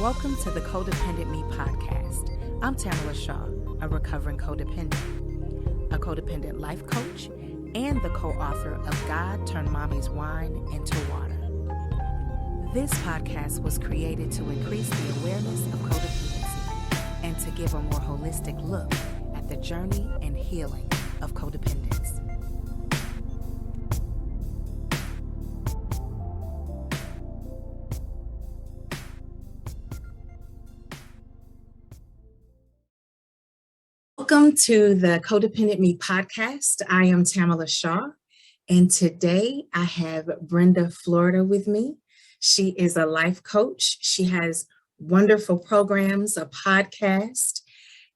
Welcome to the Codependent Me podcast. I'm Tamala Shaw, a recovering codependent, a codependent life coach, and the co-author of God Turned Mommy's Wine into Water. This podcast was created to increase the awareness of codependency and to give a more holistic look at the journey and healing of codependence. Welcome to the Codependent Me podcast. I am Tamala Shaw, and today I have Brenda Florida with me. She is a life coach. She has wonderful programs, a podcast,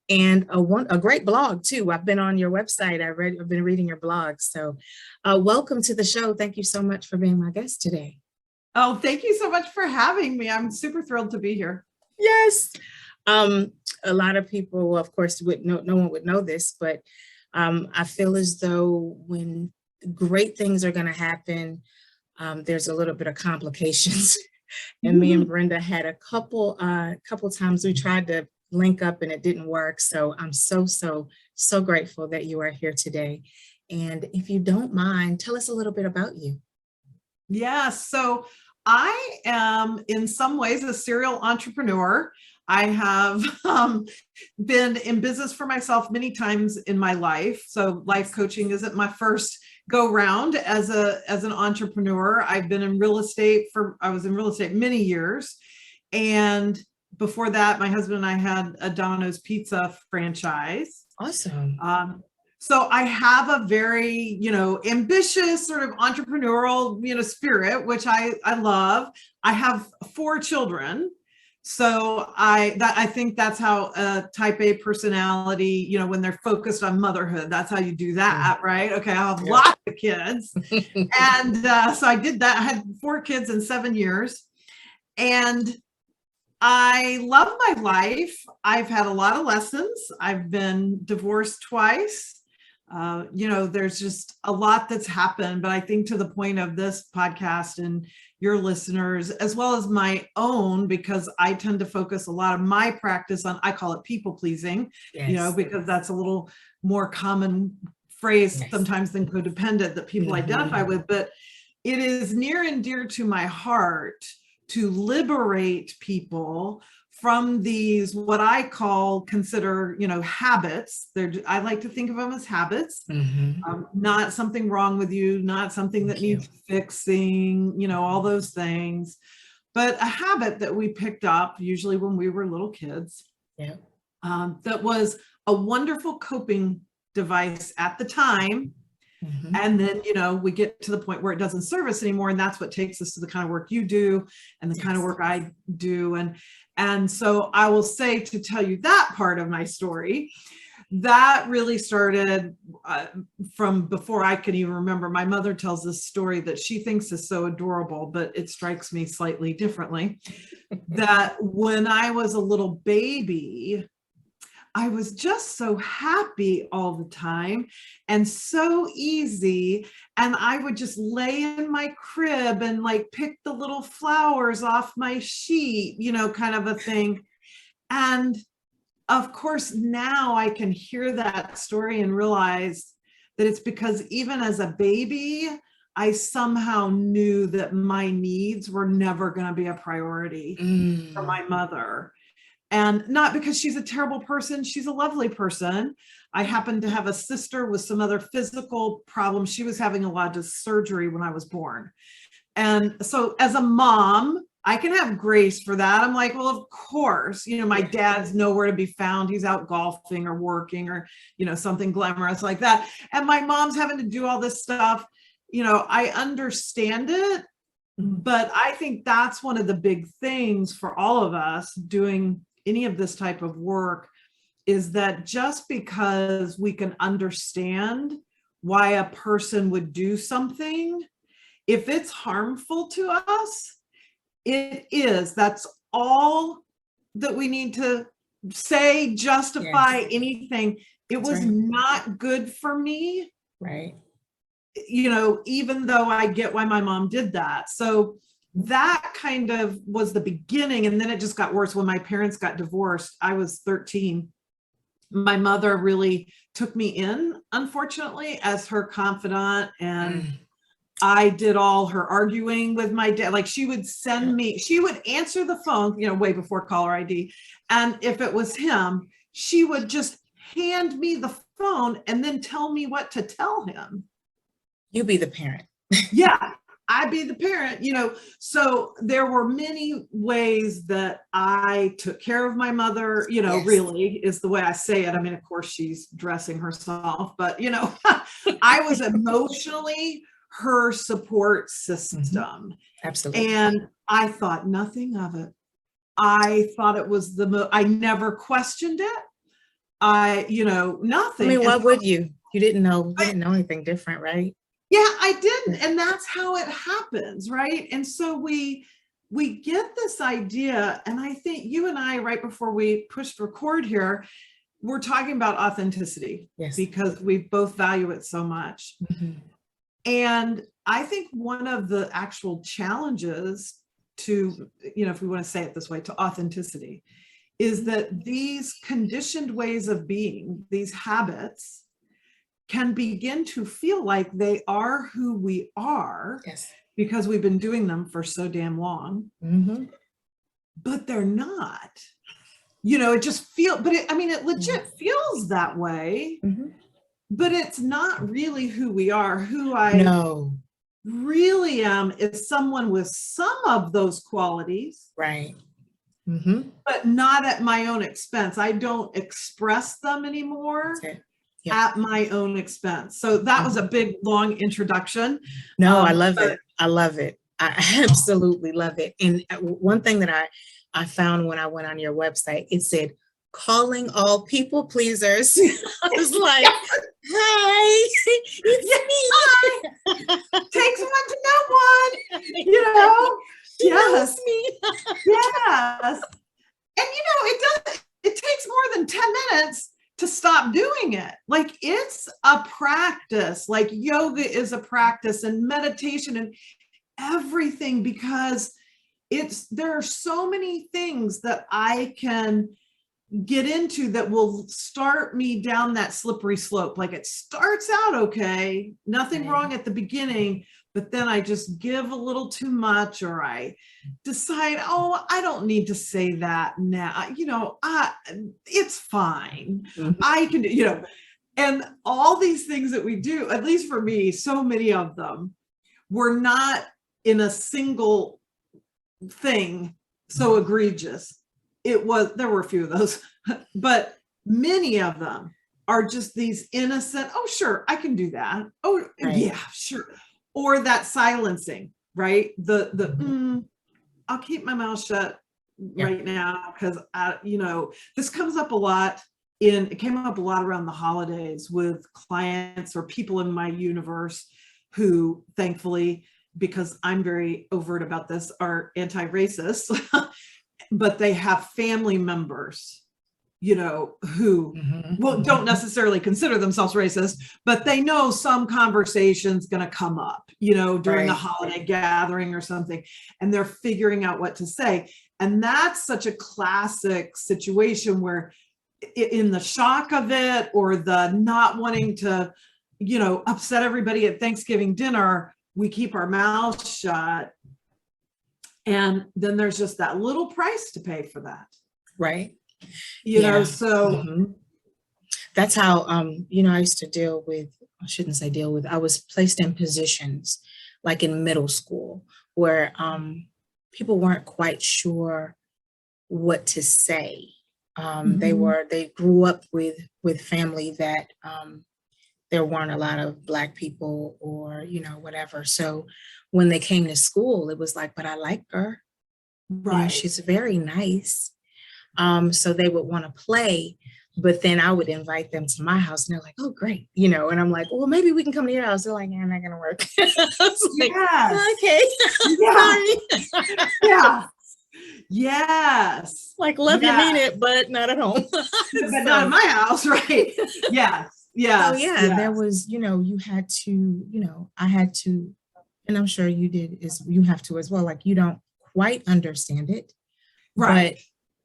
and a great blog too. I've been on your website. I've been reading your blog. So welcome to the show. Thank you so much for being my guest today. Oh, thank you so much for having me. I'm super thrilled to be here. Yes. A lot of people, of course, no one would know this, but I feel as though when great things are going to happen, there's a little bit of complications. And me and Brenda had a couple times we tried to link up and it didn't work. So I'm so grateful that you are here today. And if you don't mind, tell us a little bit about you. Yeah, so I am in some ways a serial entrepreneur. I have been in business for myself many times in my life. So life coaching isn't my first go round as an entrepreneur. I've been in real estate I was in real estate many years. And before that, my husband and I had a Domino's Pizza franchise. Awesome. So I have a very, ambitious sort of entrepreneurial, spirit, which I love. I have 4 children. So I think that's how a type A personality, when they're focused on motherhood, that's how you do that, right? Okay, I have lots of kids. And so I did that. I had 4 kids in 7 years. And I love my life. I've had a lot of lessons. I've been divorced twice. There's just a lot that's happened, but I think to the point of this podcast and your listeners, as well as my own, because I tend to focus a lot of my practice on, I call it people pleasing, because that's a little more common phrase sometimes than codependent that people identify with, but it is near and dear to my heart to liberate people from these, what I consider, habits. I like to think of them as habits, not something wrong with you, not something that needs fixing, all those things, but a habit that we picked up usually when we were little kids. That was a wonderful coping device at the time. And then, we get to the point where it doesn't serve us anymore. And that's what takes us to the kind of work you do and the kind of work I do. And so I will say, to tell you that part of my story, that really started from before I could even remember. My mother tells this story that she thinks is so adorable, but it strikes me slightly differently, that when I was a little baby, I was just so happy all the time and so easy. And I would just lay in my crib and pick the little flowers off my sheet, kind of a thing. And of course, now I can hear that story and realize that it's because even as a baby, I somehow knew that my needs were never going to be a priority for my mother. And not because she's a terrible person. She's a lovely person. I happened to have a sister with some other physical problems. She was having a lot of surgery when I was born. And so as a mom, I can have grace for that. I'm like, well, of course, my dad's nowhere to be found. He's out golfing or working or, something glamorous like that. And my mom's having to do all this stuff. I understand it, but I think that's one of the big things for all of us doing any of this type of work, is that just because we can understand why a person would do something, if it's harmful to us, it is. That's all that we need to say, justify anything. It was not good for me. Right. Even though I get why my mom did that. So that kind of was the beginning. And then it just got worse when my parents got divorced. I was 13. My mother really took me in, unfortunately, as her confidant. And I did all her arguing with my dad. Like she would answer the phone, way before caller ID. And if it was him, she would just hand me the phone and then tell me what to tell him. You be the parent. Yeah, I'd be the parent, so there were many ways that I took care of my mother, Yes. Really is the way I say it. I mean, of course she's dressing herself, but I was emotionally her support system. Absolutely. And I thought nothing of it. I thought it was I never questioned it. Nothing. I mean, why would you? You didn't know anything different, right? Yeah, I didn't. And that's how it happens, right? And so we get this idea, and I think you and I, right before we pushed record here, we're talking about authenticity. Yes. Because we both value it so much. And I think one of the actual challenges to, if we want to say it this way, to authenticity, is that these conditioned ways of being, these habits, can begin to feel like they are who we are. Yes. Because we've been doing them for so damn long. But they're not. It just feels, but it legit feels that way. But it's not really who we are. Who I really am is someone with some of those qualities. Right. But not at my own expense. I don't express them anymore. At my own expense. So that was a big, long introduction. No, I love it. I love it. I absolutely love it. And one thing that I found when I went on your website, it said, calling all people pleasers. I was like, hi, it's me. Takes one to know one, Yes. Me. Yes. And it takes more than 10 minutes to stop doing it. Like it's a practice, like yoga is a practice and meditation and everything, because there are so many things that I can get into that will start me down that slippery slope. Like it starts out okay, nothing wrong at the beginning, but then I just give a little too much, or I decide, I don't need to say that now. It's fine. I can, and all these things that we do, at least for me, so many of them were not in a single thing so egregious. There were a few of those, but many of them are just these innocent, sure, I can do that. Yeah, sure. Or that silencing, right? I'll keep my mouth shut right now because this comes up a lot. It came up a lot around the holidays with clients or people in my universe who, thankfully, because I'm very overt about this, are anti-racist, but they have family members, who don't necessarily consider themselves racist, but they know some conversation's going to come up, during a holiday gathering or something, and they're figuring out what to say. And that's such a classic situation where in the shock of it, or the not wanting to, upset everybody at Thanksgiving dinner, we keep our mouths shut. And then there's just that little price to pay for that. Right. So that's how, I used to I was placed in positions like in middle school where people weren't quite sure what to say. They grew up with family that there weren't a lot of Black people or, whatever. So when they came to school, it was like, but I like her. Right. She's very nice. So they would want to play, but then I would invite them to my house and they're like, oh, great. And I'm like, well, maybe we can come to your house. They're like, yeah, not going to work. I was like, okay. Sorry. Yeah. Yes. Like, love you, mean it, but not at home. But not in my house. Right. Yes. Yeah. So there was, you had to, I had to and I'm sure you did, is you have to as well, like you don't quite understand it, Right. but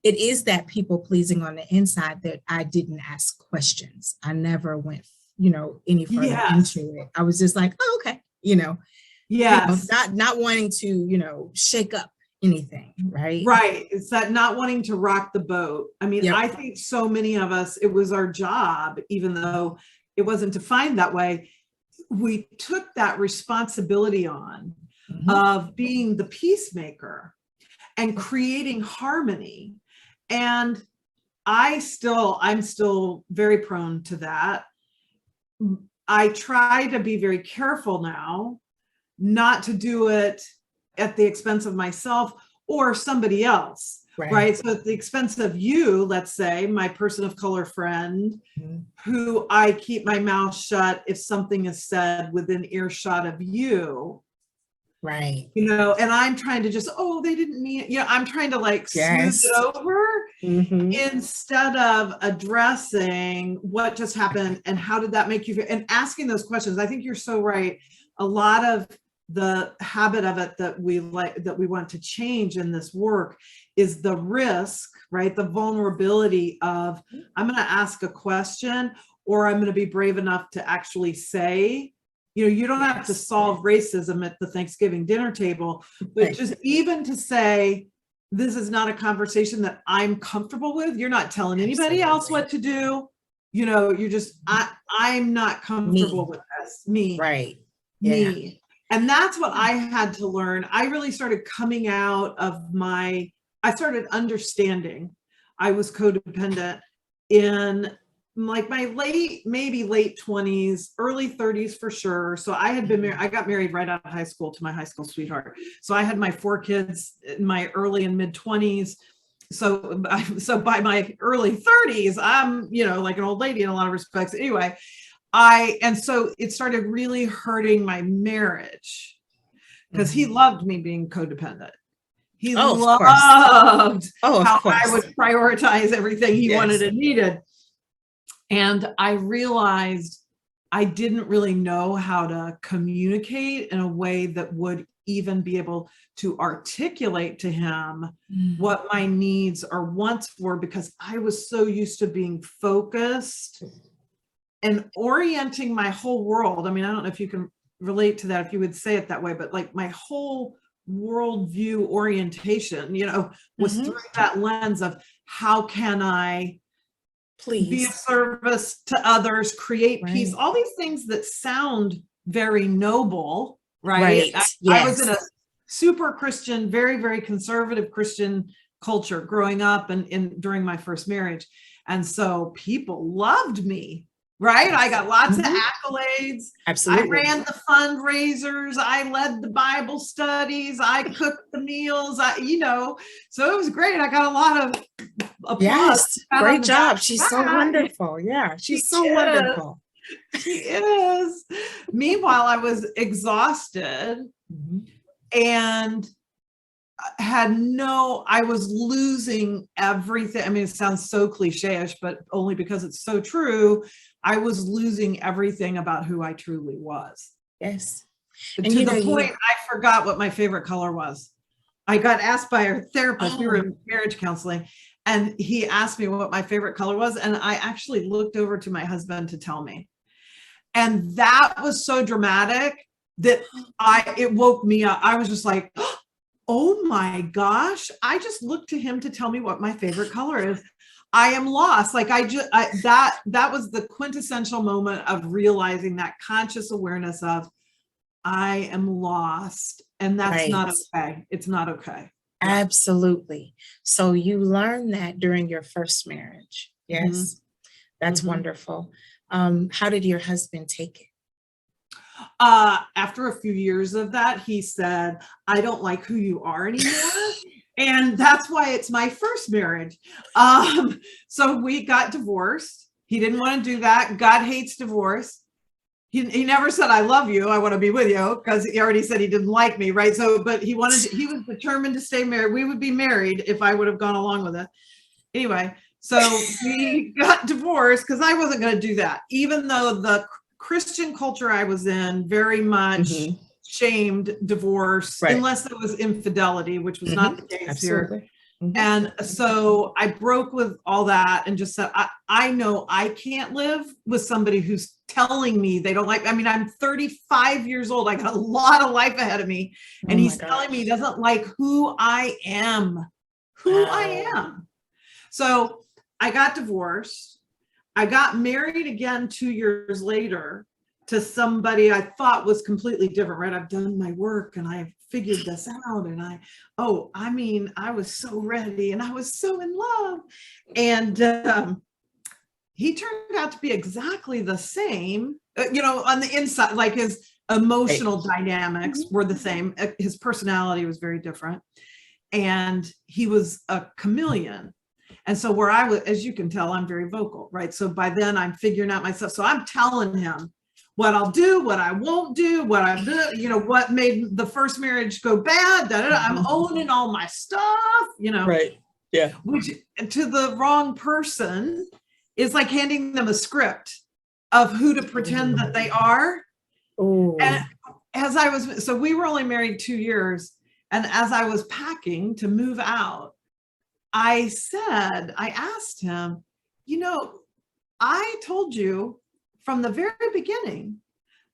it is that people pleasing on the inside that I didn't ask questions. I never went, any further Yes. into it. I was just like, oh, okay, Yes. not wanting to, shake up anything, right? Right. It's that not wanting to rock the boat. I mean, Yep. I think so many of us, it was our job, even though it wasn't defined that way. We took that responsibility on of being the peacemaker and creating harmony. And I'm still very prone to that. I try to be very careful now not to do it at the expense of myself or somebody else, right? So at the expense of you, let's say, my person of color friend, who I keep my mouth shut if something is said within earshot of you. Right. And I'm trying to just, oh, they didn't mean it. I'm trying to like smooth it over instead of addressing what just happened and how did that make you feel, and asking those questions. I think you're so right. A lot of the habit of it that we want to change in this work is the risk, right? The vulnerability of, I'm going to ask a question, or I'm going to be brave enough to actually say, you don't have to solve racism at the Thanksgiving dinner table, but just even to say, this is not a conversation that I'm comfortable with. You're not telling anybody else what to do. You're just, I'm not comfortable with this. Me. Right. Me. And that's what I had to learn. I really started coming out of I started understanding I was codependent in like my late 20s, early 30s for sure. So I had been married. I got married right out of high school to my high school sweetheart. So I had my 4 kids in my early and mid 20s. So by my early 30s, I'm, like an old lady in a lot of respects. Anyway, and so it started really hurting my marriage because he loved me being codependent. He loved how I would prioritize everything he wanted and needed. And I realized I didn't really know how to communicate in a way that would even be able to articulate to him what my needs or wants were, because I was so used to being focused and orienting my whole world. I mean, I don't know if you can relate to that, if you would say it that way, but like my whole worldview orientation, was through that lens of how can I be of service to others, create peace, all these things that sound very noble, right? I was in a super Christian, very, very conservative Christian culture growing up and during my first marriage. And so people loved me. Right. I got lots of accolades. Absolutely. I ran the fundraisers. I led the Bible studies. I cooked the meals. So it was great. I got a lot of applause. Yes. Great job. She's so wonderful. Yeah. She's so wonderful. She is. Meanwhile, I was exhausted and I was losing everything. I mean, it sounds so cliche-ish, but only because it's so true. I was losing everything about who I truly was. Yes. And to the point, I forgot what my favorite color was. I got asked by our therapist, we were in marriage counseling, and he asked me what my favorite color was. And I actually looked over to my husband to tell me. And that was so dramatic that it woke me up. I was just like, oh my gosh, I just looked to him to tell me what my favorite color is. I am lost. Like that was the quintessential moment of realizing that conscious awareness of I am lost, and that's not okay. It's not okay. Absolutely. So you learned that during your first marriage. Yes. That's wonderful. How did your husband take it? After a few years of that, he said, I don't like who you are anymore. And that's why it's my first marriage. So we got divorced. He didn't want to do that. God hates divorce. He never said, I love you, I want to be with you, because he already said he didn't like me, right? So, but he was determined to stay married. We would be married if I would have gone along with it. Anyway, so we got divorced because I wasn't going to do that. Even though the Christian culture I was in very much shamed divorce, Right. unless there was infidelity, which was not the case here. Absolutely. Mhm. And so I broke with all that and just said, I know I can't live with somebody who's telling me they don't like, I mean, I'm 35 years old. I got a lot of life ahead of me. And Oh my he's telling me he gosh. doesn't like who I am, Wow. So I got divorced. I got married again 2 years later to somebody I thought was completely different, right? I've done my work and I figured this out. And I was so ready and I was so in love. And he turned out to be exactly the same, on the inside, like his emotional dynamics were the same. His personality was very different. And he was a chameleon. And so where I was, as you can tell, I'm very vocal, right? So by then I'm figuring out myself. So I'm telling him what I'll do, what I won't do, what I do, what made the first marriage go bad. I'm owning all my stuff, Right. Yeah. which to the wrong person is like handing them a script of who to pretend that they are. Oh. And so we were only married 2 years. And as I was packing to move out, I asked him, I told you from the very beginning,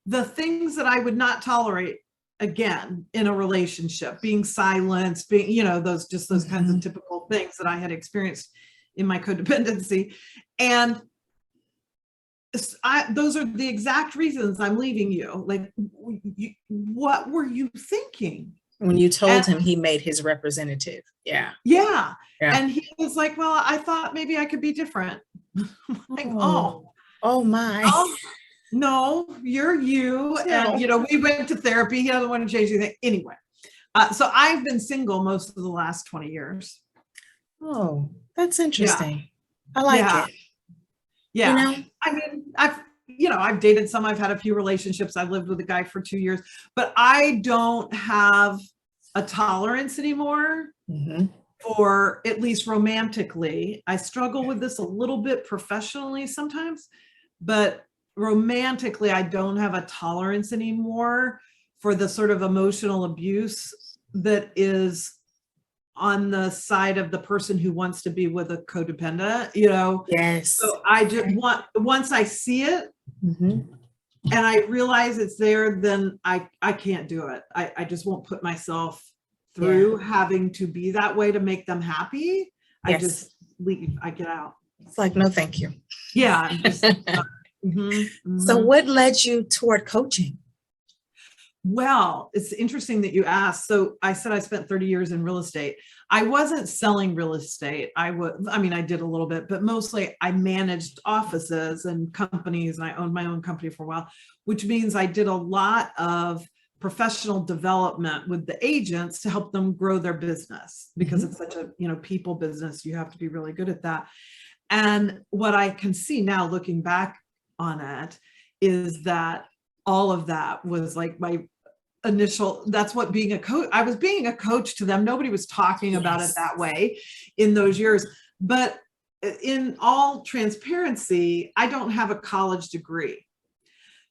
the things that I would not tolerate again in a relationship, being silenced, being, those kinds of typical things that I had experienced in my codependency. And those are the exact reasons I'm leaving you. Like, what were you thinking? When you told him he made his representative. Yeah. Yeah. And he was like, well, I thought maybe I could be different. Like, oh my. Oh, no, you're you. No. And, we went to therapy. He doesn't want to change anything. Anyway, so I've been single most of the last 20 years. Oh, that's interesting. I like it. Yeah. I mean, I've dated some, I've had a few relationships. I've lived with a guy for 2 years, but I don't have a tolerance anymore for, at least romantically. I struggle with this a little bit professionally sometimes, but romantically, I don't have a tolerance anymore for the sort of emotional abuse that is on the side of the person who wants to be with a codependent, Yes. So I just once I see it and I realize it's there, then I can't do it. I just won't put myself through having to be that way to make them happy. I just leave. I get out. It's like, no, thank you. Yeah. So what led you toward coaching? Well, it's interesting that you asked. So I said I spent 30 years in real estate. I wasn't selling real estate. I did a little bit, but mostly I managed offices and companies, and I owned my own company for a while, which means I did a lot of professional development with the agents to help them grow their business, because it's such a, people business. You have to be really good at that. And what I can see now looking back on it is that all of that was like my initial, that's what being a coach, I was being a coach to them. Nobody was talking about it that way in those years. But in all transparency, I don't have a college degree.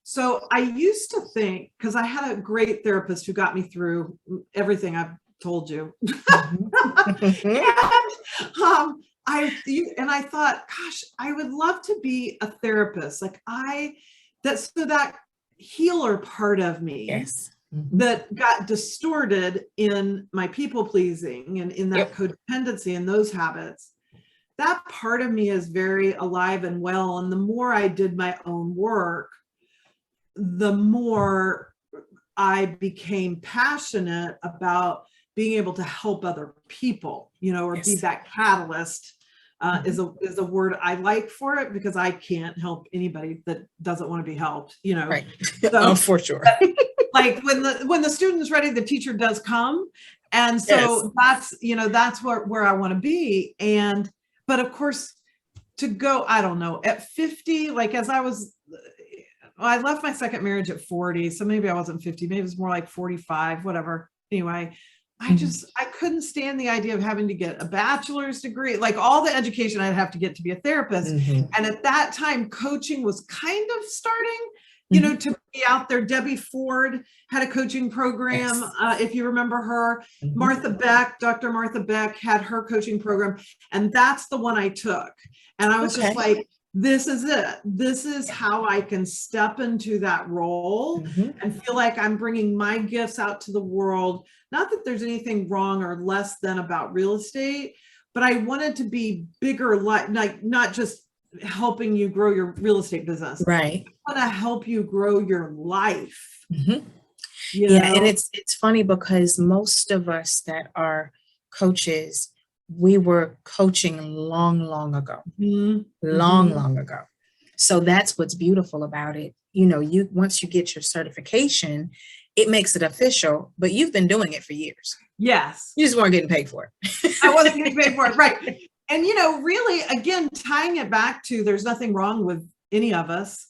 So I used to think, because I had a great therapist who got me through everything I've told you. And I thought, gosh, I would love to be a therapist. Like that healer part of me that got distorted in my people pleasing and in that codependency and those habits. That part of me is very alive and well. And the more I did my own work, the more I became passionate about being able to help other people, or be that catalyst. Is a word I like for it, because I can't help anybody that doesn't want to be helped, Right. So, for sure. Like when the student's ready, the teacher does come. And so that's where I want to be. But of course, to go, I don't know, at 50, like I left my second marriage at 40. So maybe I wasn't 50, maybe it was more like 45, whatever. Anyway, I couldn't stand the idea of having to get a bachelor's degree, like all the education I'd have to get to be a therapist. And at that time, coaching was kind of starting. you know, to be out there. Debbie Ford had a coaching program. Yes. If you remember her, Martha Beck, Dr. Martha Beck had her coaching program. And that's the one I took. And I was just like, this is it. This is how I can step into that role and feel like I'm bringing my gifts out to the world. Not that there's anything wrong or less than about real estate, but I wanted to be bigger, like not just helping you grow your real estate business. Right. I want to help you grow your life. You know? And it's funny because most of us that are coaches, we were coaching long ago, long ago. So that's what's beautiful about it. You know, once you get your certification, it makes it official, but you've been doing it for years. Yes. You just weren't getting paid for it. I wasn't getting paid for it. Right. And, you know, really, again, tying it back to there's nothing wrong with any of us.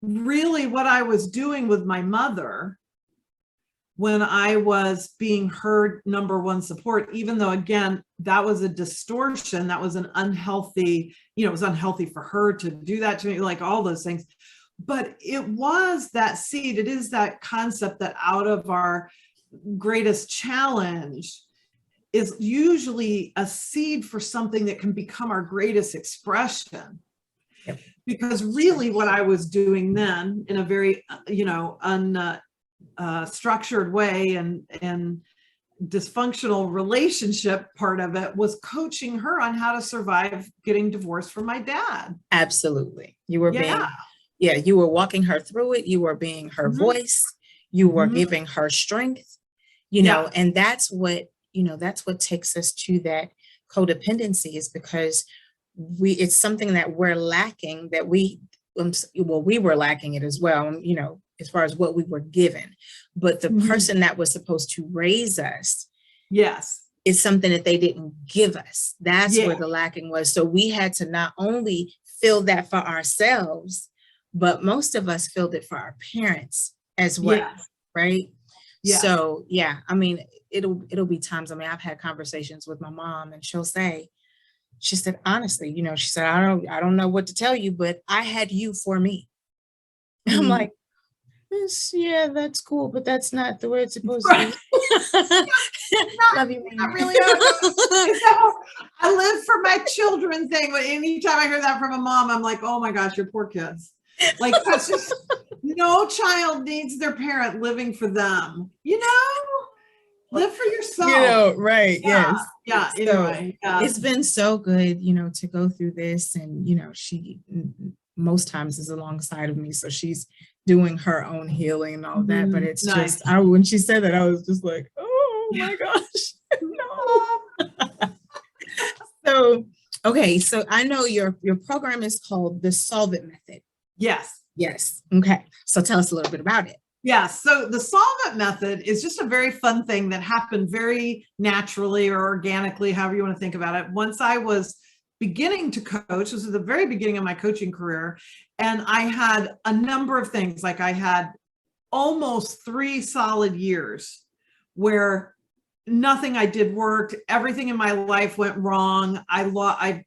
Really what I was doing with my mother when I was being her number one support, even though, again, that was a distortion, that was an unhealthy, you know, it was unhealthy for her to do that to me, like all those things. But it was that seed. It is that concept that out of our greatest challenge is usually a seed for something that can become our greatest expression. Yep. Because really what I was doing then in a very, you know, structured way and dysfunctional relationship part of it was coaching her on how to survive getting divorced from my dad. Absolutely. You were you were walking her through it. You were being her voice. You were giving her strength, you know, and that's what, you know, that's what takes us to that codependency, is because it's something that we're lacking, that we were lacking it as well, you know, as far as what we were given, but the person that was supposed to raise us, is something that they didn't give us. That's where the lacking was. So we had to not only fill that for ourselves, but most of us filled it for our parents as well. Right. So, I mean, it'll be times, I mean, I've had conversations with my mom and she said, honestly, you know, she said, I don't know what to tell you, but I had you for me. I'm like, yeah, that's cool, but that's not the way it's supposed to be. Love you, man. Really, I live for my children thing. But anytime I hear that from a mom, I'm like, oh my gosh, your poor kids. Like, that's just, no child needs their parent living for them. You know, live for yourself. You know, right? Yes. Yeah. Anyway, it's been so good, you know, to go through this, and you know, she most times is alongside of me, so she's doing her own healing and all that. But it's just, when she said that, I was just like, oh my gosh, no. So, okay, so I know your program is called the Solvent Method. Yes. Okay. So tell us a little bit about it. So the Solvent Method is just a very fun thing that happened very naturally or organically, however you want to think about it. Once I was beginning to coach, this is the very beginning of my coaching career, and I had a number of things. Like I had almost 3 solid years where nothing I did worked. Everything in my life went wrong. I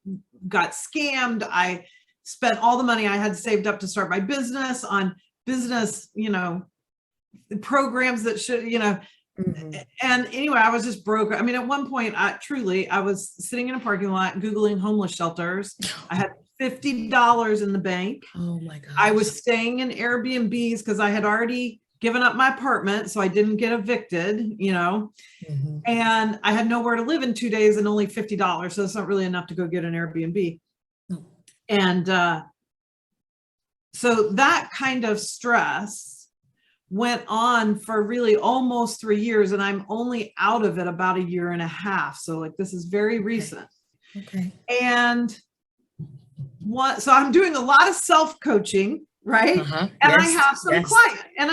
got scammed. I spent all the money I had saved up to start my business on business, you know, programs that should, you know, and anyway, I was just broke. I mean, at one point, I was sitting in a parking lot, Googling homeless shelters. I had $50 in the bank. Oh my God. I was staying in Airbnbs because I had already given up my apartment, so I didn't get evicted, you know, and I had nowhere to live in 2 days and only $50. So it's not really enough to go get an Airbnb. And so that kind of stress went on for really almost 3 years, and I'm only out of it about 1.5 years. So like, this is very recent. Okay. And so I'm doing a lot of self-coaching, right? And I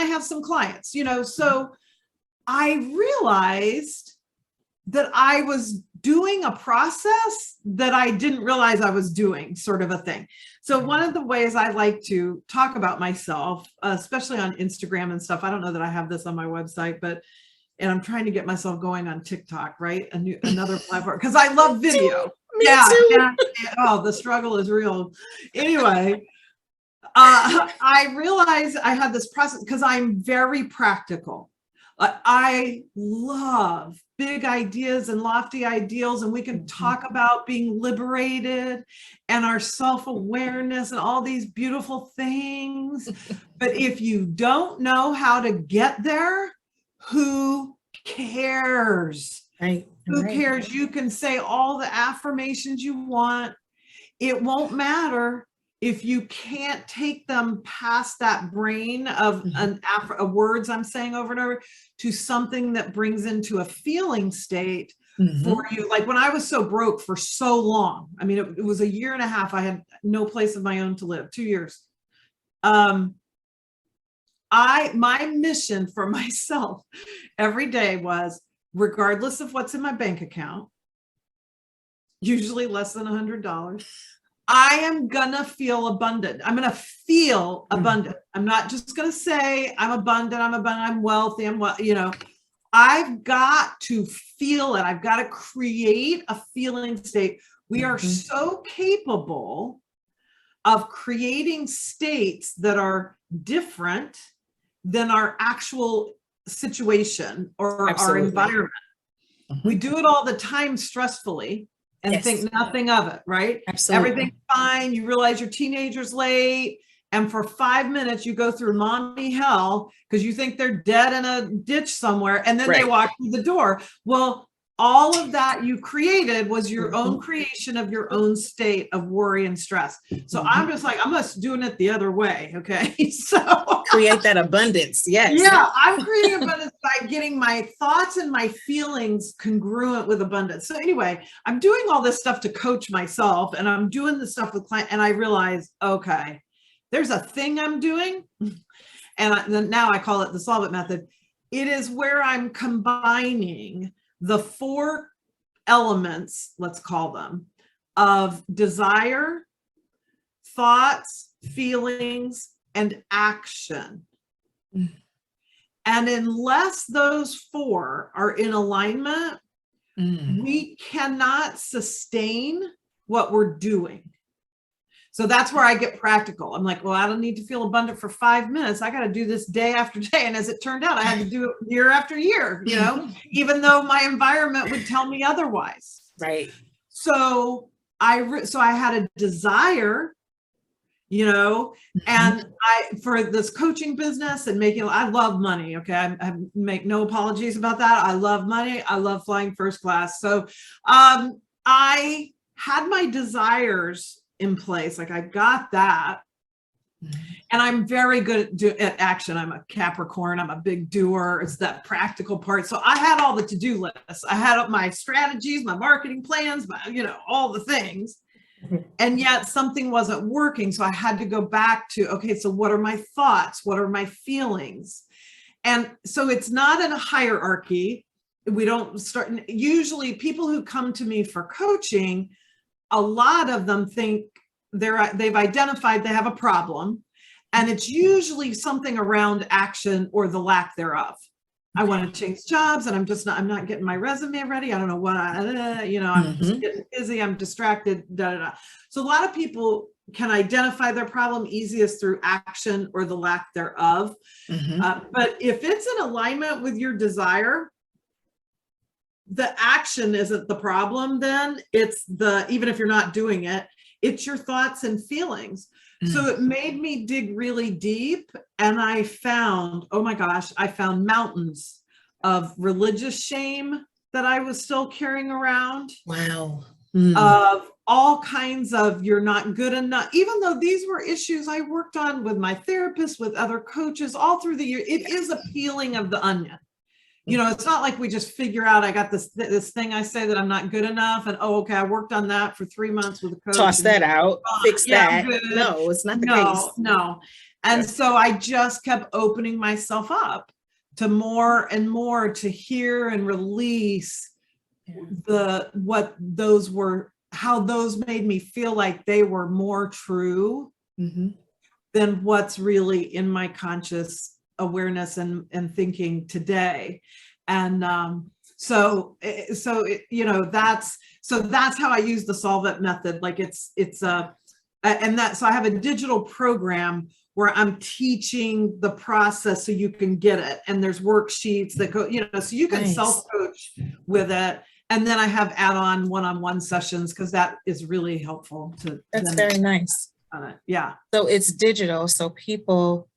have some clients, you know, so I realized that I was doing a process that I didn't realize I was doing, sort of a thing. So one of the ways I like to talk about myself, especially on Instagram and stuff, I don't know that I have this on my website, and I'm trying to get myself going on TikTok, right? Another platform, because I love video. Me too. Oh, the struggle is real. Anyway, I realized I had this process because I'm very practical. I love big ideas and lofty ideals, and we can talk about being liberated and our self-awareness and all these beautiful things. But if you don't know how to get there, who cares? Right. Who cares? You can say all the affirmations you want. It won't matter if you can't take them past that brain of words I'm saying over and over to something that brings into a feeling state for you. Like when I was so broke for so long, I mean, it was a year and a half. I had no place of my own to live, 2 years. My mission for myself every day was, regardless of what's in my bank account, usually less than $100, I am gonna feel abundant. I'm gonna feel abundant. I'm not just gonna say I'm abundant, I'm wealthy, I've got to feel it. I've got to create a feeling state. We are so capable of creating states that are different than our actual situation or our environment. We do it all the time stressfully and think nothing of it, right? Absolutely. Everything's fine. You realize your teenager's late. And for 5 minutes, you go through mommy hell because you think they're dead in a ditch somewhere. And then they walk through the door. Well, all of that you created was your own creation of your own state of worry and stress. So I'm just like, I'm just doing it the other way. Okay. So create that abundance. Yes. Yeah. I'm creating abundance by getting my thoughts and my feelings congruent with abundance. So anyway, I'm doing all this stuff to coach myself, and I'm doing the stuff with clients, and I realize, okay, there's a thing I'm doing. And now I call it the Solvent Method. It is where I'm combining the 4 elements, let's call them, of desire, thoughts, feelings, and action. And unless those 4 are in alignment, we cannot sustain what we're doing. So that's where I get practical. I'm like, well, I don't need to feel abundant for 5 minutes. I got to do this day after day. And as it turned out, I had to do it year after year, even though my environment would tell me otherwise. Right. So I had a desire, and for this coaching business and I love money. Okay. I make no apologies about that. I love money. I love flying first class. So I had my desires in place. Like I got that. And I'm very good at action. I'm a Capricorn. I'm a big doer. It's that practical part. So I had all the to-do lists. I had my strategies, my marketing plans, all the things. And yet something wasn't working. So I had to go back to, okay, so what are my thoughts? What are my feelings? And so it's not in a hierarchy. We don't start. Usually people who come to me for coaching, a lot of them think they've identified they have a problem, and it's usually something around action or the lack thereof. I want to change jobs, and I'm not getting my resume ready. I don't know what I'm just getting busy. I'm distracted. So a lot of people can identify their problem easiest through action or the lack thereof. But if it's in alignment with your desire, the action isn't the problem. Then it's even if you're not doing it, it's your thoughts and feelings. So it made me dig really deep, and I found, oh my gosh, I found mountains of religious shame that I was still carrying around. Wow. Of all kinds of, you're not good enough, even though these were issues I worked on with my therapist, with other coaches all through the year. It is a peeling of the onion. It's not like we just figure out I got this thing I say that I'm not good enough, and okay, I worked on that for 3 months with a coach. Toss that out, fix that. Good. No, it's not the case. No. And so I just kept opening myself up to more and more to hear and release how those made me feel like they were more true than what's really in my conscious awareness and thinking today. And that's how I use the Solvent Method. Like it's So I have a digital program where I'm teaching the process so you can get it. And there's worksheets that go, so you can Nice. self-coach with it. And then I have add-on one-on-one sessions because that is really helpful to That's them very nice. on it. Yeah. So it's digital. So people,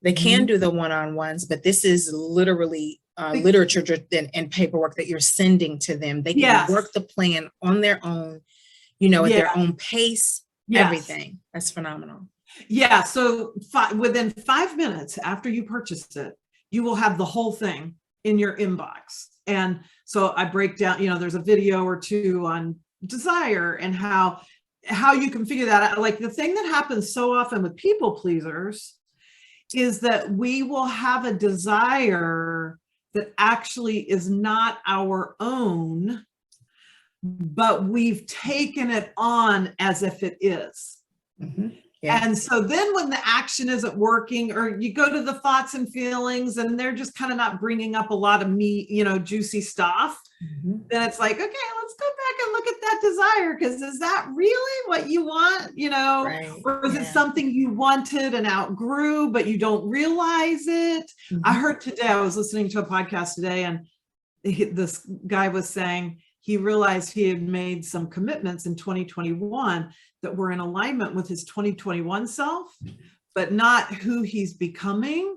they can do the one-on-ones, but this is literally literature and paperwork that you're sending to them. They can work the plan on their own, at their own pace, everything. That's phenomenal. Yeah. So within 5 minutes after you purchase it, you will have the whole thing in your inbox. And so I break down, there's a video or two on desire and how you can figure that out. Like the thing that happens so often with people pleasers is that we will have a desire that actually is not our own, but we've taken it on as if it is. Mm-hmm. Yeah. And so then when the action isn't working, or you go to the thoughts and feelings and they're just kind of not bringing up a lot of meat, juicy stuff, then it's like, okay, let's go back and look at that desire. Because is that really what you want, Right. Or is it something you wanted and outgrew, but you don't realize it? I heard today, I was listening to a podcast today, and this guy was saying he realized he had made some commitments in 2021 that were in alignment with his 2021 self, but not who he's becoming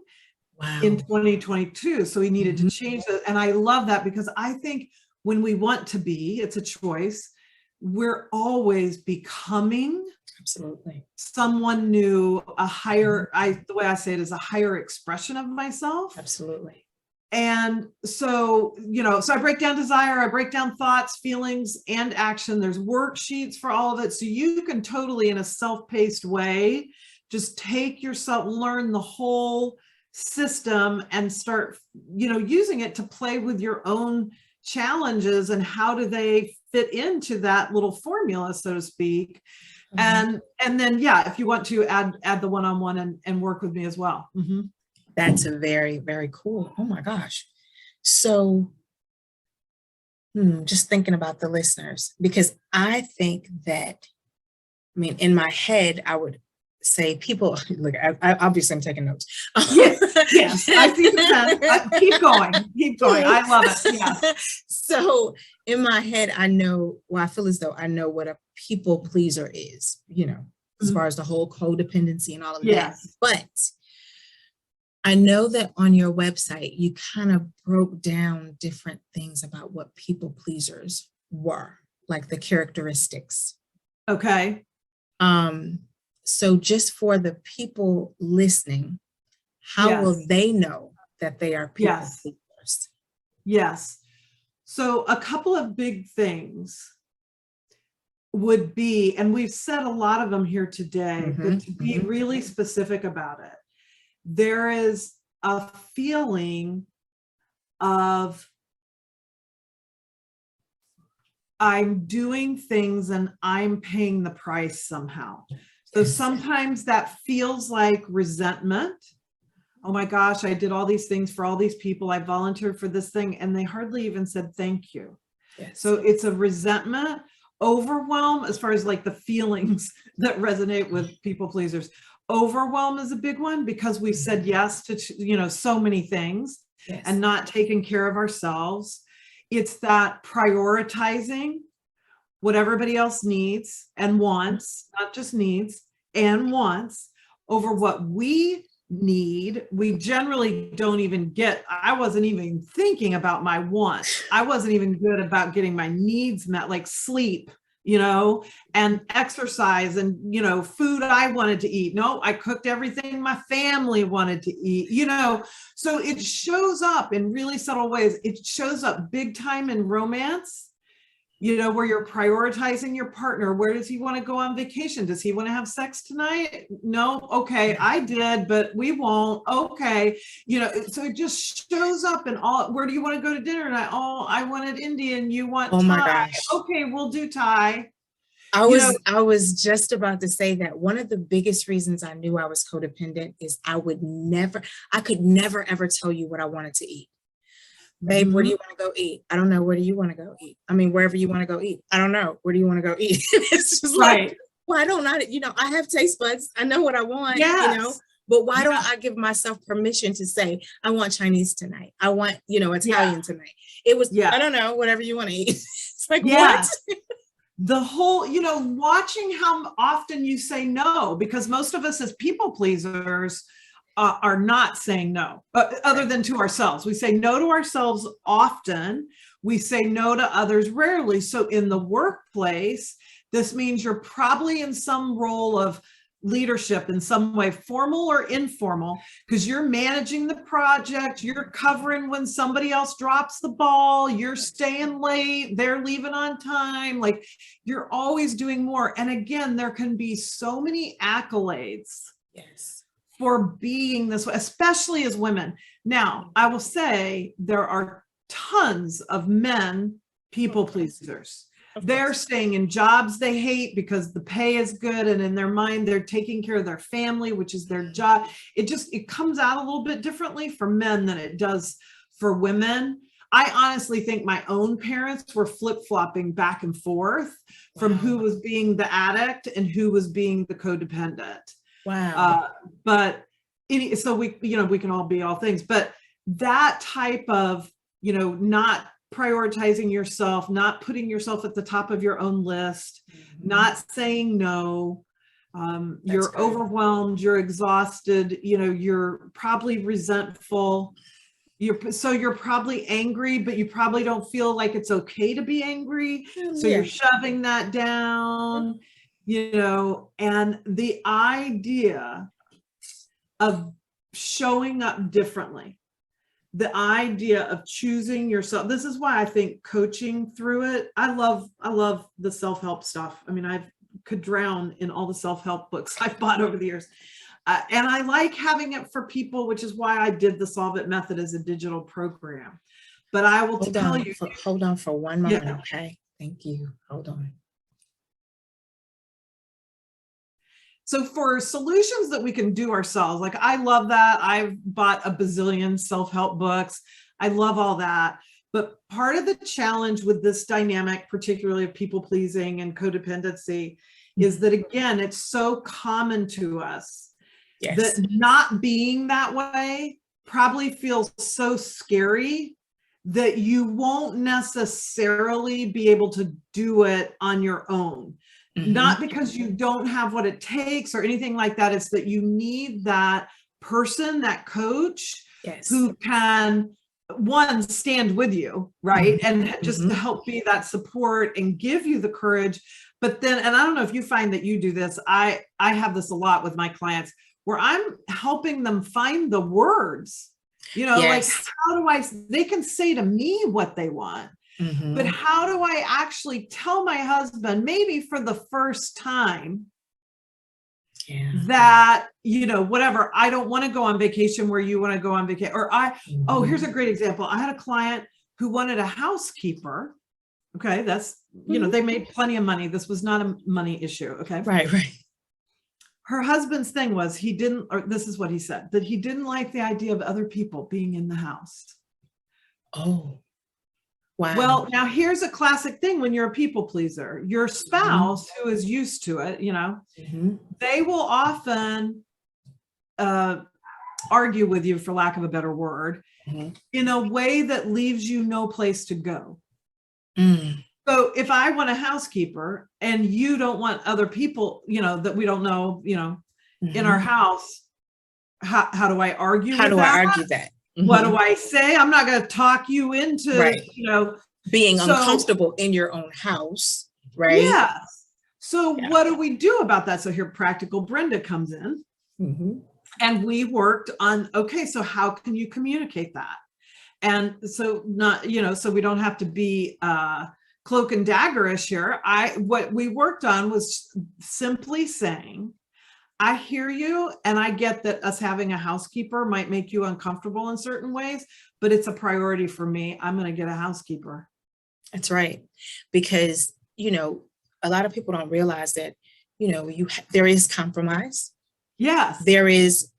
in 2022. So he needed to change that. And I love that, because I think when we want to be, it's a choice. We're always becoming someone new, a higher, the way I say it is a higher expression of myself. Absolutely. And so, so I break down desire, I break down thoughts, feelings, and action. There's worksheets for all of it. So you can totally, in a self-paced way, just take yourself, learn the whole system and start, using it to play with your own challenges and how do they fit into that little formula, so to speak. And then, if you want to add the one-on-one and work with me as well. That's a very, very cool. Oh my gosh. So just thinking about the listeners, because I think that, in my head, I would say people, look, I obviously I'm taking notes. Yes, I see the pen. Keep going. I love it. Yeah. So in my head, I feel as though I know what a people pleaser is, as far as the whole codependency and all of that. But I know that on your website, you kind of broke down different things about what people pleasers were, like the characteristics. Okay. So just for the people listening, how will they know that they are people pleasers? Yes. So a couple of big things would be, and we've said a lot of them here today, but to be really specific about it, there is a feeling of I'm doing things and I'm paying the price somehow. So sometimes that feels like resentment. Oh my gosh, I did all these things for all these people. I volunteered for this thing and they hardly even said thank you. So it's a resentment, overwhelm, as far as like the feelings that resonate with people pleasers. Overwhelm is a big one because we said yes to, so many things and not taking care of ourselves. It's that prioritizing what everybody else needs and wants, not just needs and wants, over what we need. We generally don't even I wasn't even thinking about my wants. I wasn't even good about getting my needs met, like sleep, and exercise and, food I wanted to eat. No, I cooked everything my family wanted to eat, so it shows up in really subtle ways. It shows up big time in romance, where you're prioritizing your partner. Where does he want to go on vacation? Does he want to have sex tonight? No. Okay. I did, but we won't. Okay. So it just shows up in all, where do you want to go to dinner? And I wanted Indian. You want Thai? My gosh. Okay. We'll do Thai. I was just about to say that one of the biggest reasons I knew I was codependent is I could never ever tell you what I wanted to eat. Babe, where do you want to go eat? I don't know. Where do you want to go eat? Wherever you want to go eat. I don't know. Where do you want to go eat? It's just like, why don't I, I have taste buds. I know what I want, Yes. but why don't Yeah. I give myself permission to say, I want Chinese tonight. I want, Italian tonight. It was, Yeah. I don't know, whatever you want to eat. It's like, Yeah. what? The whole, watching how often you say no, because most of us as people pleasers are not saying no, other than to ourselves. We say no to ourselves often. We say no to others rarely. So in the workplace, this means you're probably in some role of leadership in some way, formal or informal, because you're managing the project, you're covering when somebody else drops the ball, you're staying late, they're leaving on time, like you're always doing more. And again, there can be so many accolades for being this way, especially as women. Now, I will say there are tons of men people pleasers. They're staying in jobs they hate because the pay is good, and in their mind they're taking care of their family, which is their job. It comes out a little bit differently for men than it does for women. I honestly think my own parents were flip-flopping back and forth from who was being the addict and who was being the codependent. Wow. So we can all be all things, but that type of, not prioritizing yourself, not putting yourself at the top of your own list, not saying no, you're overwhelmed, you're exhausted, you're probably resentful, you're probably angry, but you probably don't feel like it's okay to be angry. So you're shoving that down, and the idea of showing up differently, the idea of choosing yourself. This is why I think coaching through it. I love the self-help stuff. I mean, I could drown in all the self-help books I've bought over the years. And I like having it for people, which is why I did the Solvent Method as a digital program. But I will tell you. Hold on for one moment, okay? Thank you. Hold on. So for solutions that we can do ourselves, like I love that. I've bought a bazillion self-help books. I love all that. But part of the challenge with this dynamic, particularly of people pleasing and codependency, is that, again, it's so common to us that not being that way probably feels so scary that you won't necessarily be able to do it on your own. Not because you don't have what it takes or anything like that. It's that you need that person, that coach who can, one, stand with you, right? And just help be that support and give you the courage. But then, and I don't know if you find that you do this, I have this a lot with my clients where I'm helping them find the words, like they can say to me what they want. But how do I actually tell my husband, maybe for the first time, that, whatever, I don't want to go on vacation where you want to go on vacation. Or here's a great example. I had a client who wanted a housekeeper. Okay. That's, they made plenty of money. This was not a money issue. Okay. Right. Her husband's thing was this is what he said, that he didn't like the idea of other people being in the house. Oh. Wow. Well, now here's a classic thing when you're a people pleaser. Your spouse, who is used to it, they will often argue with you, for lack of a better word, in a way that leaves you no place to go. So if I want a housekeeper and you don't want other people, that we don't know, in our house, how do I argue How with do that? I argue that? What do I say? I'm not going to talk you into, being uncomfortable in your own house, right? Yes. So what do we do about that? So here, practical Brenda comes in, and we worked on, okay, so how can you communicate that? And so so we don't have to be cloak and daggerish here. What we worked on was simply saying, I hear you, and I get that us having a housekeeper might make you uncomfortable in certain ways, but it's a priority for me. I'm going to get a housekeeper. That's right. Because, a lot of people don't realize that, there is compromise. Yes. There is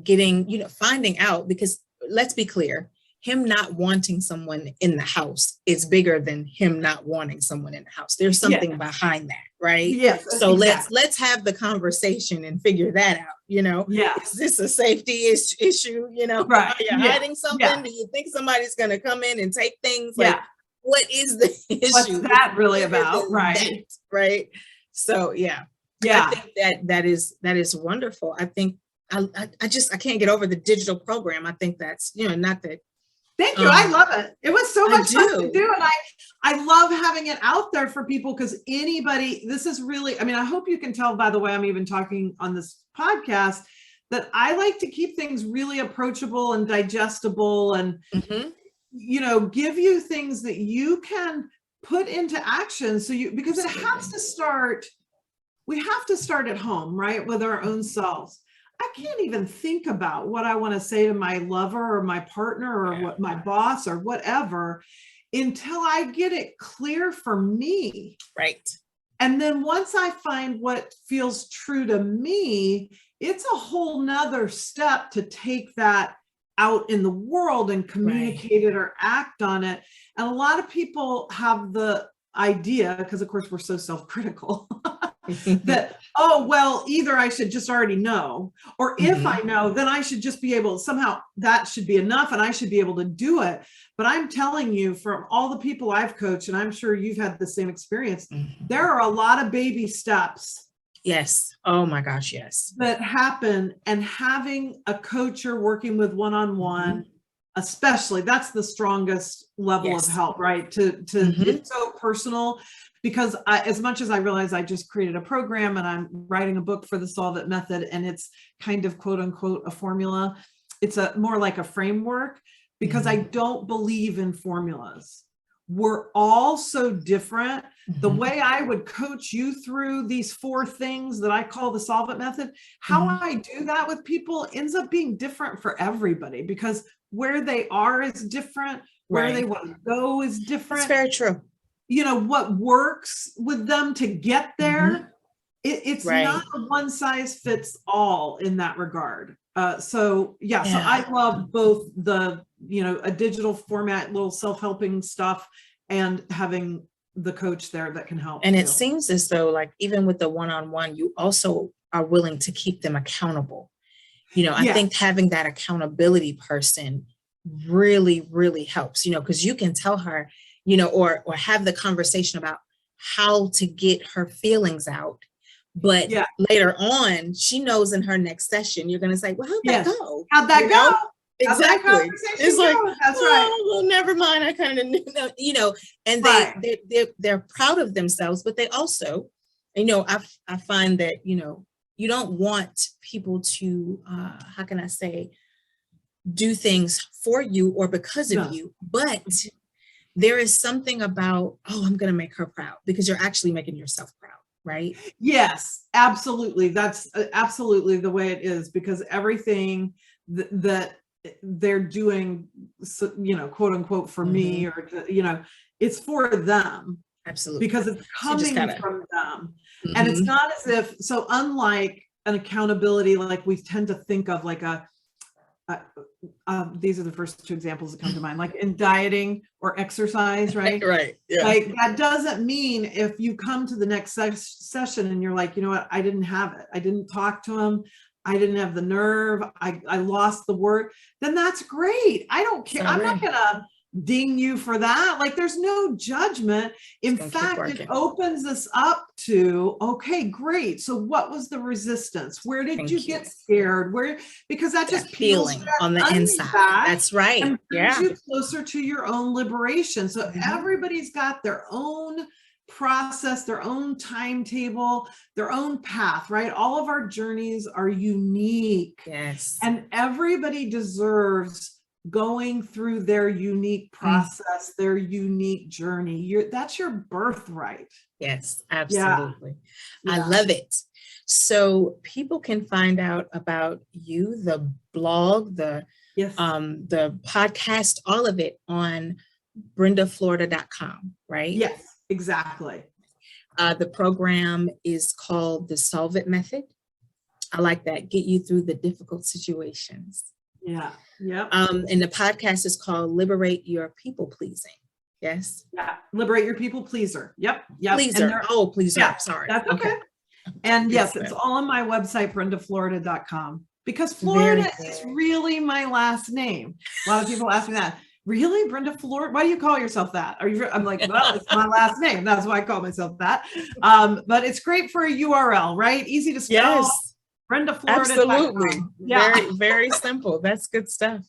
getting, finding out, because let's be clear, him not wanting someone in the house is bigger than him not wanting someone in the house. There's something behind that, right? Yes. So exactly. let's have the conversation and figure that out. Yeah. Is this a safety issue? Right. Are you Yeah. hiding something? Yeah. Do you think somebody's going to come in and take things? Yeah. Like, what is the issue? What's that really Bigger about? than Right. that, right? So yeah. Yeah. I think that is wonderful. I think I can't get over the digital program. I think that's, not that. Thank you. I love it. It was so much fun to do. And I love having it out there for people, because this is really, I hope you can tell by the way I'm even talking on this podcast, that I like to keep things really approachable and digestible and, give you things that you can put into action. Because it has to start, we have to start at home, right? With our own selves. I can't even think about what I want to say to my lover or my partner or what my boss or whatever until I get it clear for me. Right. And then once I find what feels true to me, it's a whole nother step to take that out in the world and communicate it or act on it. And a lot of people have the idea, because of course we're so self-critical, that, oh, well, either I should just already know, or if I know, then I should just be able, somehow that should be enough and I should be able to do it. But I'm telling you, from all the people I've coached, and I'm sure you've had the same experience, there are a lot of baby steps. Yes. Oh my gosh, yes. That happen, and having a coach you're working with one-on-one, especially, that's the strongest level of help, right? It's so personal. Because as much as I realize I just created a program and I'm writing a book for the Solvent Method, and it's kind of quote unquote a formula, it's more like a framework, because I don't believe in formulas. We're all so different. The way I would coach you through these 4 things that I call the Solvent Method, how I do that with people ends up being different for everybody, because where they are is different, where they want to go is different. That's very true. What works with them to get there, it's not a one size fits all in that regard. So I love both the, a digital format, little self-helping stuff, and having the coach there that can help. And it seems as though, like, even with the one-on-one, you also are willing to keep them accountable. I think having that accountability person really, really helps, because you can tell her, or have the conversation about how to get her feelings out. But later on, she knows in her next session, you're going to say, well, how'd that go? How'd that go? Exactly. It's like, that's right. Well, never mind. I kind of knew, and they're proud of themselves, but they also, I find that, you don't want people to, how can I say, do things for you or because of you, but there is something about, oh, I'm going to make her proud, because you're actually making yourself proud, right? Yes, absolutely. That's absolutely the way it is, because everything that they're doing, quote unquote, for me, or, it's for them. Absolutely. Because it's coming from them. And it's not as if, so unlike an accountability, like we tend to think of like these are the first 2 examples that come to mind, like in dieting or exercise, right? Right. Yeah. Like, that doesn't mean if you come to the next session and you're like, you know what, I didn't have it. I didn't talk to him. I didn't have the nerve. I lost the word. Then that's great. I don't care. I'm not going to ding you for that. Like, there's no judgment. In fact, it opens us up to, okay, great. So what was the resistance? Where did you get scared? Because that just peels feeling on the inside. That's right. And brings you closer to your own liberation. So everybody's got their own process, their own timetable, their own path, right? All of our journeys are unique. Yes. And everybody deserves going through their unique process, their unique journey. That's your birthright. Yes, absolutely. I love it. So people can find out about you, the blog, the podcast, all of it on brendaflorida.com, right? Yes, exactly. The program is called the Solvent Method. I like that. Get you through the difficult situations. Yeah. Yep. And the podcast is called Liberate Your People Pleasing. Yes. Yeah. Liberate Your People Pleaser. Yep. Yep. Pleaser. Oh, pleaser. Yeah, Sorry. that's okay. And Good yes, stuff. it's all on my website, brendaflorida.com, because Florida is really my last name. A lot of people ask me that. Really, Brenda Florida? Why do you call yourself that? I'm like, well, it's my last name. That's why I call myself that. But it's great for a URL, right? Easy to spell. Yes. Brenda Florida. Absolutely. Yeah. Very, very simple. That's good stuff.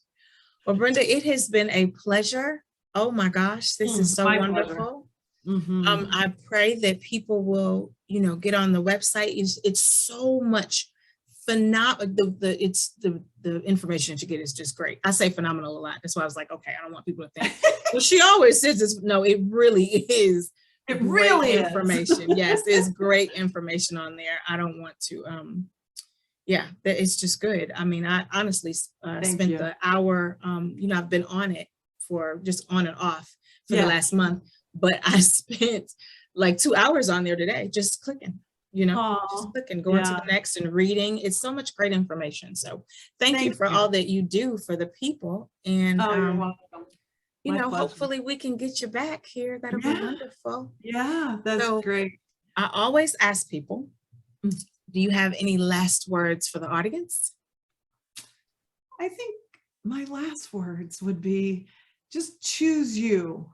Well, Brenda, it has been a pleasure. Oh my gosh, this is so wonderful. Mm-hmm. I pray that people will, get on the website. It's so much phenomenal. The information that you get is just great. I say phenomenal a lot. That's why I was like, okay, I don't want people to think, well, she always says this. No, it really is. It really is information. Yes, there's great information on there. I don't want to, it's just good. I mean, I honestly spent the hour, I've been on it for just on and off for the last month, but I spent like 2 hours on there today, just clicking, just clicking, going to the next and reading. It's so much great information. So thank you for all that you do for the people. And, you're welcome. Hopefully we can get you back here. That'll be wonderful. Yeah, that's great. I always ask people, do you have any last words for the audience? I think my last words would be just choose you.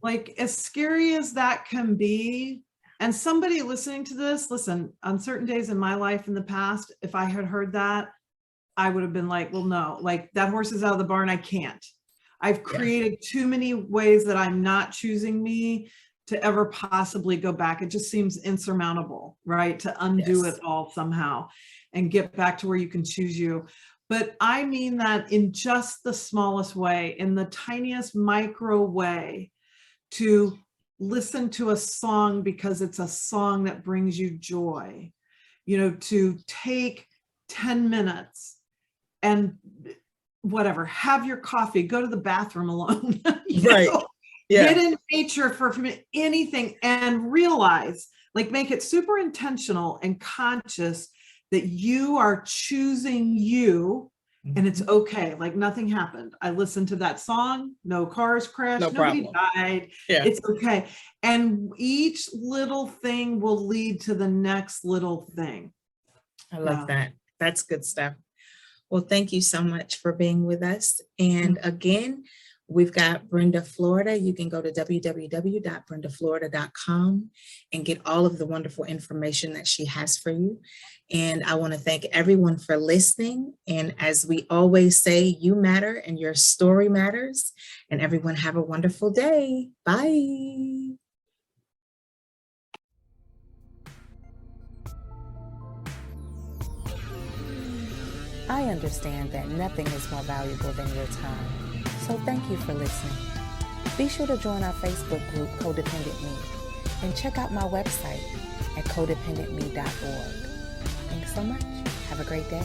Like, as scary as that can be, and somebody listening to this, listen, on certain days in my life in the past, if I had heard that, I would have been like, well, no, like that horse is out of the barn. I can't. I've created too many ways that I'm not choosing me to ever possibly go back. It just seems insurmountable, right? To undo it all somehow and get back to where you can choose you. But I mean that in just the smallest way, in the tiniest micro way, to listen to a song because it's a song that brings you joy, to take 10 minutes and whatever, have your coffee, go to the bathroom alone, right? Get in nature for anything, and realize, like, make it super intentional and conscious that you are choosing you, and it's okay. Like, nothing happened. I listened to that song, no cars crashed, nobody died. It's okay. And each little thing will lead to the next little thing. I love that. That's good stuff. Well, thank you so much for being with us. And again, we've got Brenda Florida. You can go to www.brendaflorida.com and get all of the wonderful information that she has for you. And I want to thank everyone for listening. And as we always say, you matter and your story matters. And everyone have a wonderful day. Bye. I understand that nothing is more valuable than your time. So thank you for listening. Be sure to join our Facebook group, Codependent Me, and check out my website at codependentme.org. Thanks so much. Have a great day.